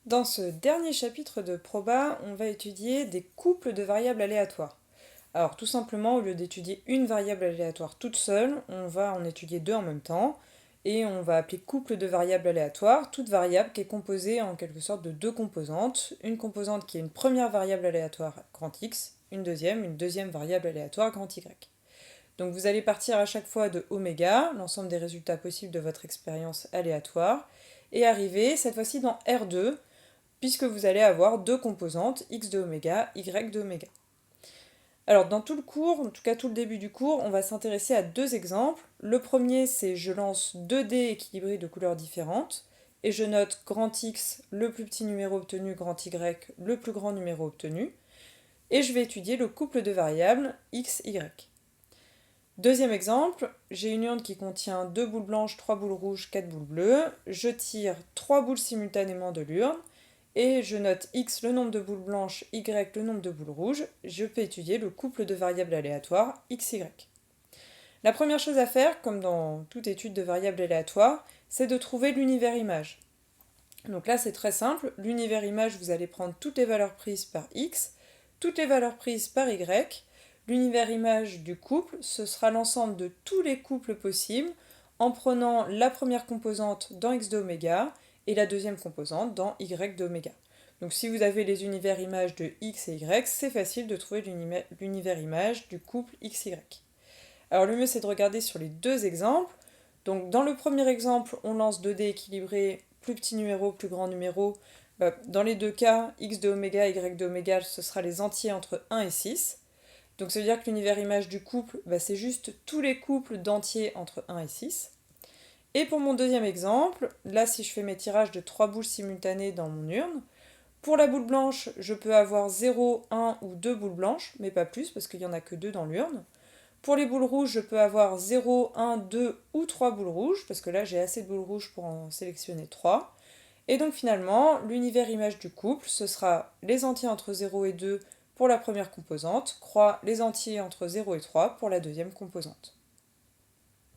Dans ce dernier chapitre de Proba, on va étudier des couples de variables aléatoires. Alors tout simplement, au lieu d'étudier une variable aléatoire toute seule, on va en étudier deux en même temps, et on va appeler couple de variables aléatoires toute variable qui est composée en quelque sorte de deux composantes. Une composante qui est une première variable aléatoire grand X, une deuxième variable aléatoire grand Y. Donc vous allez partir à chaque fois de oméga, l'ensemble des résultats possibles de votre expérience aléatoire, et arriver cette fois-ci dans R2, puisque vous allez avoir deux composantes, x de oméga, y de oméga. Alors dans tout le cours, en tout cas tout le début du cours, on va s'intéresser à deux exemples. Le premier, c'est je lance deux dés équilibrés de couleurs différentes, et je note grand X, le plus petit numéro obtenu, grand Y, le plus grand numéro obtenu, et je vais étudier le couple de variables x, y. Deuxième exemple, j'ai une urne qui contient 2 boules blanches, 3 boules rouges, 4 boules bleues. Je tire 3 boules simultanément de l'urne et je note x le nombre de boules blanches, y le nombre de boules rouges. Je peux étudier le couple de variables aléatoires x, y. La première chose à faire, comme dans toute étude de variables aléatoires, c'est de trouver l'univers image. Donc là c'est très simple, l'univers image vous allez prendre toutes les valeurs prises par x, toutes les valeurs prises par y. L'univers image du couple, ce sera l'ensemble de tous les couples possibles en prenant la première composante dans x d'oméga et la deuxième composante dans y d'oméga. Donc si vous avez les univers images de x et y, c'est facile de trouver l'univers image du couple xy. Alors le mieux c'est de regarder sur les deux exemples. Donc dans le premier exemple, on lance 2 dés équilibrés, plus petit numéro, plus grand numéro. Dans les deux cas, x de oméga, y de oméga, ce sera les entiers entre 1 et 6. Donc ça veut dire que l'univers image du couple, c'est juste tous les couples d'entiers entre 1 et 6. Et pour mon deuxième exemple, là si je fais mes tirages de 3 boules simultanées dans mon urne, pour la boule blanche, je peux avoir 0, 1 ou 2 boules blanches, mais pas plus parce qu'il n'y en a que 2 dans l'urne. Pour les boules rouges, je peux avoir 0, 1, 2 ou 3 boules rouges, parce que là j'ai assez de boules rouges pour en sélectionner 3. Et donc finalement, l'univers image du couple, ce sera les entiers entre 0 et 2 pour la première composante, croix les entiers entre 0 et 3 pour la deuxième composante.